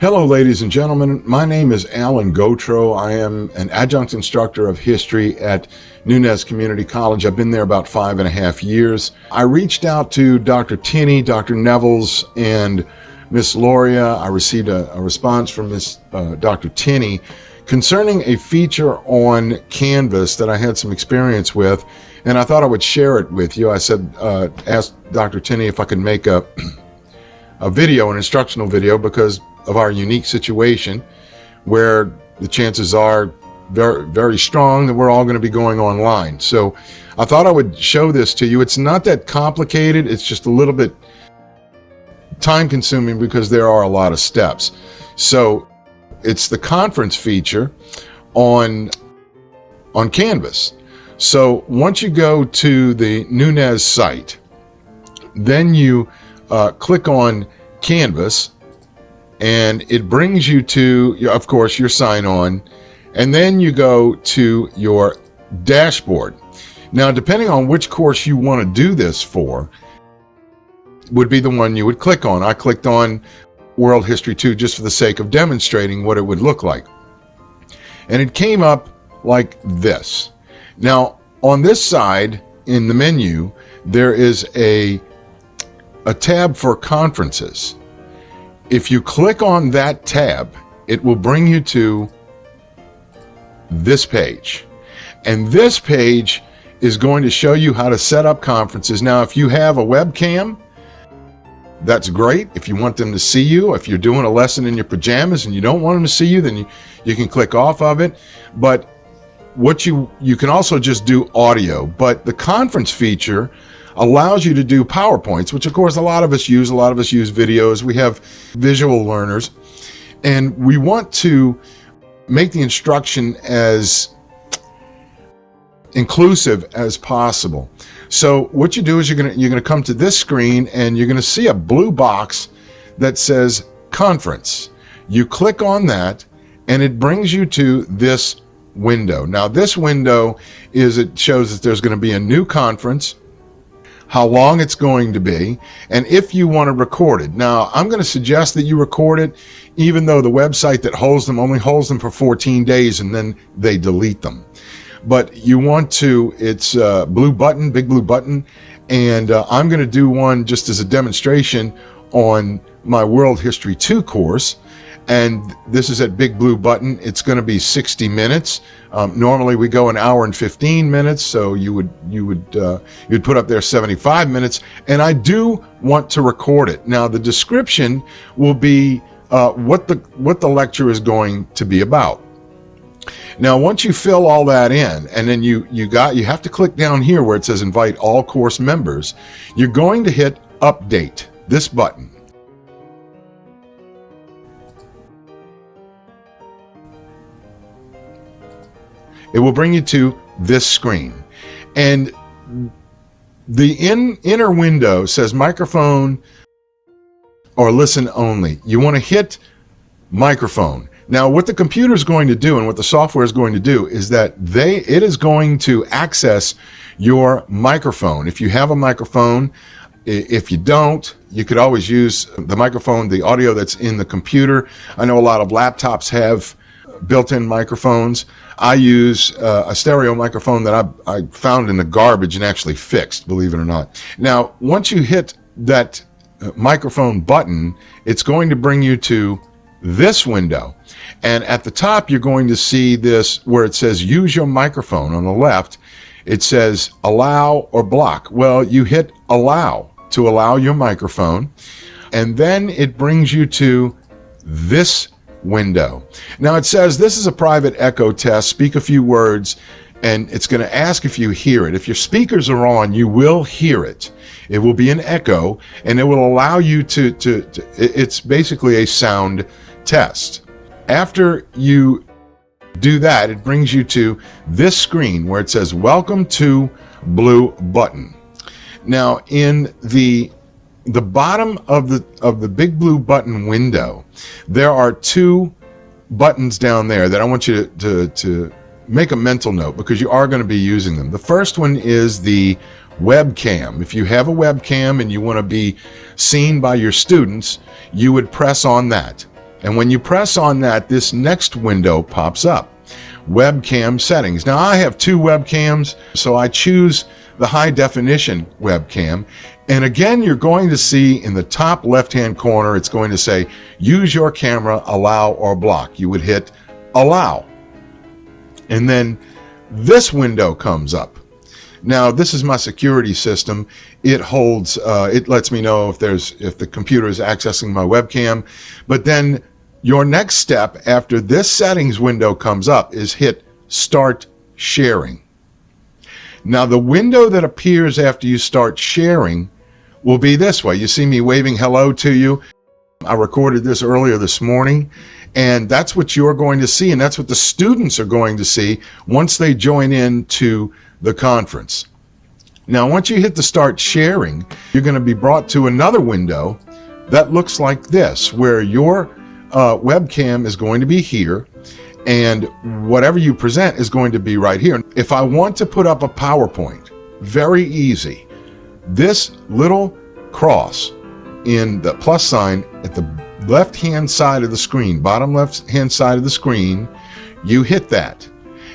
Hello, ladies and gentlemen. My name is Alan Gotro. I am an adjunct instructor of history at Nunez Community College. I've been there about 5.5 years. I reached out to Dr. Tinney, Dr. Nevels, and Miss Loria. I received a response from Miss Dr. Tinney concerning a feature on Canvas that I had some experience with, and I thought I would share it with you. I said, asked Dr. Tinney if I could make a video, an instructional video, because of our unique situation where the chances are very, very strong that we're all going to be going online. So I thought I would show this to you. It's not that complicated. It's just a little bit time consuming because there are a lot of steps. So it's the conference feature on Canvas. So once you go to the Nunez site, then you click on Canvas, and it brings you to, of course, your sign on, and then you go to your dashboard. Now, depending on which course you want to do this for, would be the one you would click on. I clicked on World History 2 just for the sake of demonstrating what it would look like. And it came up like this. Now, on this side in the menu, there is a tab for conferences. If you click on that tab, it will bring you to this page. And this page is going to show you how to set up conferences. Now, if you have a webcam, that's great. If you want them to see you, if you're doing a lesson in your pajamas and you don't want them to see you, then you can click off of it. But what you can also just do audio. But the conference feature allows you to do PowerPoints, which of course a lot of us use. A lot of us use videos. We have visual learners, and we want to make the instruction as inclusive as possible. So what you do is you're gonna come to this screen, and you're gonna see a blue box that says Conference. You click on that, and it brings you to this window. Now, this window it shows that there's going to be a new conference, how long it's going to be, and if you want to record it. Now, I'm going to suggest that you record it, even though the website that holds them only holds them for 14 days, and then they delete them. But you want to, it's a blue button, big blue button, and I'm going to do one just as a demonstration on my World History 2 course. And this is at big blue button. It's going to be 60 minutes. Normally we go an hour and 15 minutes, so you'd put up there 75 minutes. And I do want to record it. Now, the description will be what the lecture is going to be about. Now, once you fill all that in, and then you have to click down here where it says invite all course members. You're going to hit update, this button. It will bring you to this screen, and the inner window says microphone or listen only. You want to hit microphone. Now, what the computer is going to do and what the software is going to do is that it is going to access your microphone. If you have a microphone, if you don't, you could always use the microphone, the audio that's in the computer. I know a lot of laptops have built-in microphones. I use a stereo microphone that I found in the garbage and actually fixed, believe it or not. Now, once you hit that microphone button, it's going to bring you to this window. And at the top, you're going to see this where it says use your microphone. On the left, it says allow or block. Well, you hit allow to allow your microphone, and then it brings you to this window. Now, it says this is a private echo test. Speak a few words, and it's going to ask if you hear it. If your speakers are on, you will hear it. It will be an echo, and it will allow you to it's basically a sound test. After you do that, it brings you to this screen where it says welcome to blue button. Now, in the bottom of the big blue button window, there are two buttons down there that I want you to make a mental note, because you are going to be using them. The first one is the webcam. If you have a webcam and you want to be seen by your students, you would press on that. And when you press on that, this next window pops up. Webcam Settings. Now I have two webcams, so I choose the high definition webcam. And again, you're going to see in the top left-hand corner, it's going to say, use your camera, allow or block. You would hit allow. And then this window comes up. Now, this is my security system. It holds, it lets me know if the computer is accessing my webcam. But then your next step after this settings window comes up is hit start sharing. Now, the window that appears after you start sharing will be this way. You see me waving hello to you. I recorded this earlier this morning, and that's what you're going to see, and that's what the students are going to see once they join in to the conference. Now, once you hit the start sharing, you're going to be brought to another window that looks like this, where your webcam is going to be here, and whatever you present is going to be right here. If I want to put up a PowerPoint, very easy. This little cross in the plus sign at the left-hand side of the screen, bottom left-hand side of the screen, you hit that.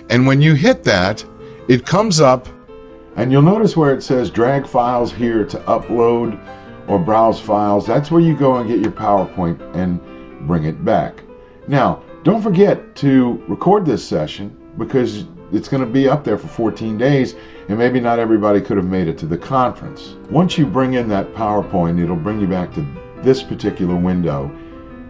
And when you hit that, it comes up, and you'll notice where it says drag files here to upload or browse files. That's where you go and get your PowerPoint and bring it back. Now, don't forget to record this session because it's going to be up there for 14 days, and maybe not everybody could have made it to the conference. Once you bring in that PowerPoint, it'll bring you back to this particular window.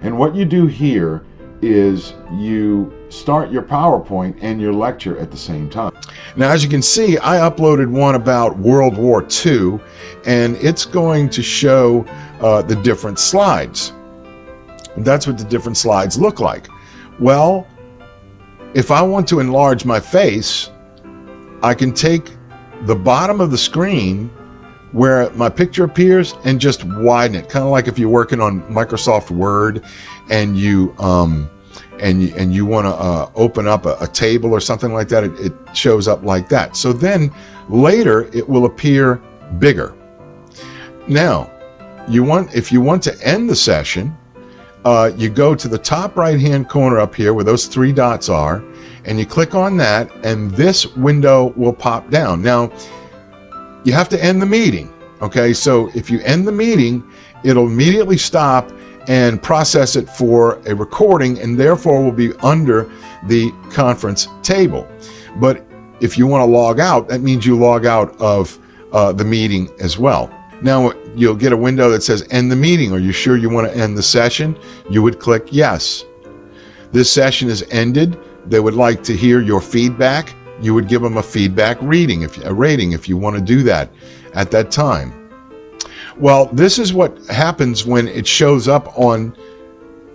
And what you do here is you start your PowerPoint and your lecture at the same time. Now, as you can see, I uploaded one about World War II, and it's going to show the different slides. That's what the different slides look like. Well, if I want to enlarge my face, I can take the bottom of the screen where my picture appears and just widen it, kind of like if you're working on Microsoft Word and you want to open up a table or something like that. It shows up like that. So then later it will appear bigger. Now, if you want to end the session, you go to the top right-hand corner up here where those three dots are, and you click on that, and this window will pop down. Now, you have to end the meeting, okay? So if you end the meeting, it'll immediately stop and process it for a recording, and therefore will be under the conference table. But if you want to log out, that means you log out of the meeting as well. Now, you'll get a window that says end the meeting. Are you sure you want to end the session? You would click yes. This session is ended. They would like to hear your feedback. You would give them a feedback rating if you want to do that at that time. Well, this is what happens when it shows up on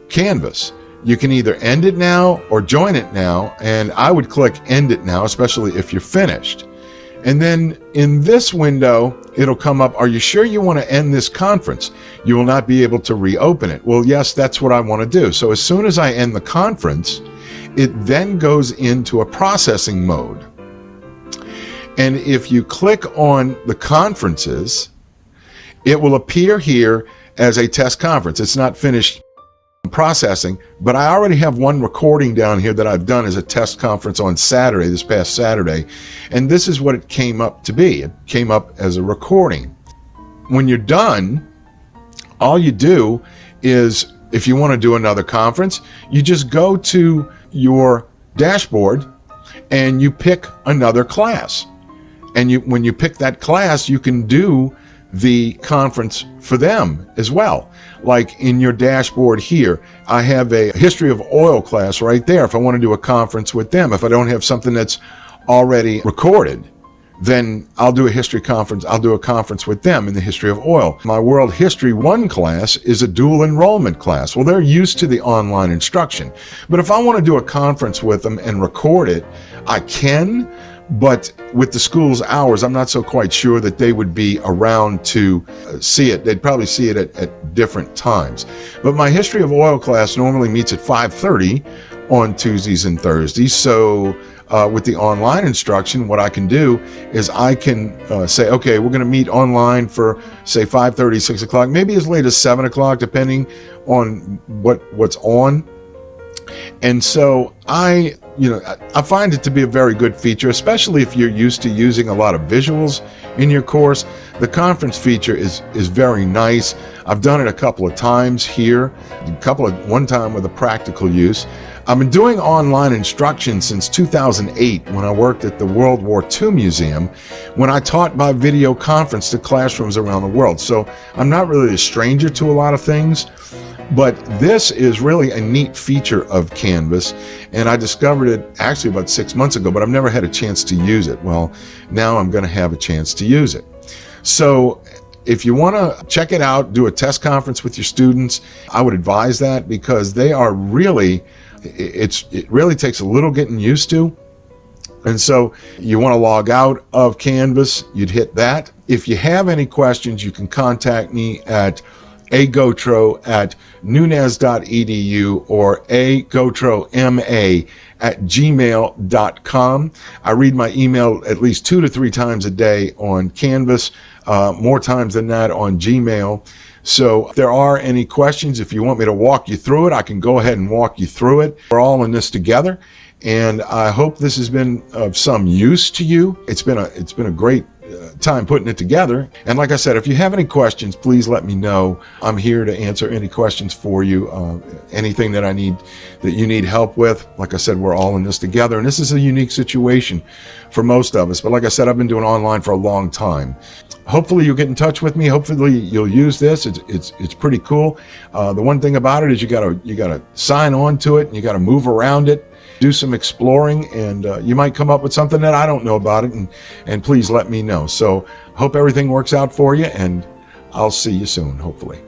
Canvas. You can either end it now or join it now, and I would click end it now, especially if you're finished. And then in this window, it'll come up, are you sure you want to end this conference? You will not be able to reopen it. Well, yes, that's what I want to do. So as soon as I end the conference, it then goes into a processing mode. And if you click on the conferences, it will appear here as a test conference. It's not finished processing, but I already have one recording down here that I've done as a test conference on Saturday, this past Saturday, and this is what it came up to be. It came up as a recording. When you're done, all you do is, if you want to do another conference, you just go to your dashboard and you pick another class. And when you pick that class, you can do the conference for them as well. Like in your dashboard here, I have a history of oil class right there. If I want to do a conference with them, if I don't have something that's already recorded, then I'll do a history conference. I'll do a conference with them in the history of oil. My World History 1 class is a dual enrollment class. Well, they're used to the online instruction. But if I want to do a conference with them and record it, I can. But with the school's hours, I'm not so quite sure that they would be around to see it. They'd probably see it at different times. But my History of Oil class normally meets at 5:30 on Tuesdays and Thursdays. So with the online instruction, what I can do is I can say, okay, we're going to meet online for say 5:30, 6 o'clock, maybe as late as 7 o'clock, depending on what's on. And so I find it to be a very good feature, especially if you're used to using a lot of visuals in your course. The conference feature is very nice. I've done it a couple of times here, one time with a practical use. I've been doing online instruction since 2008 when I worked at the World War II Museum, when I taught by video conference to classrooms around the world. So I'm not really a stranger to a lot of things, but this is really a neat feature of Canvas, and I discovered it actually about 6 months ago, but I've never had a chance to use it. Well, now I'm going to have a chance to use it. So if you want to check it out, do a test conference with your students, I would advise that, because they are really, it really takes a little getting used to. And so you want to log out of Canvas, you'd hit that. If you have any questions, you can contact me at agotro@nunez.edu or agotroma@gmail.com. I read my email at least 2 to 3 times a day on Canvas, more times than that on Gmail. So if there are any questions, if you want me to walk you through it, I can go ahead and walk you through it. We're all in this together, and I hope this has been of some use to you. It's been a great time putting it together. And like I said, if you have any questions, please let me know. I'm here to answer any questions for you. Anything that you need help with. Like I said, we're all in this together, and this is a unique situation for most of us. But like I said, I've been doing online for a long time. Hopefully you'll get in touch with me. Hopefully you'll use this. It's pretty cool. The one thing about it is you gotta sign on to it, and you gotta move around it, do some exploring, and you might come up with something that I don't know about it, and please let me know. So hope everything works out for you, and I'll see you soon, hopefully.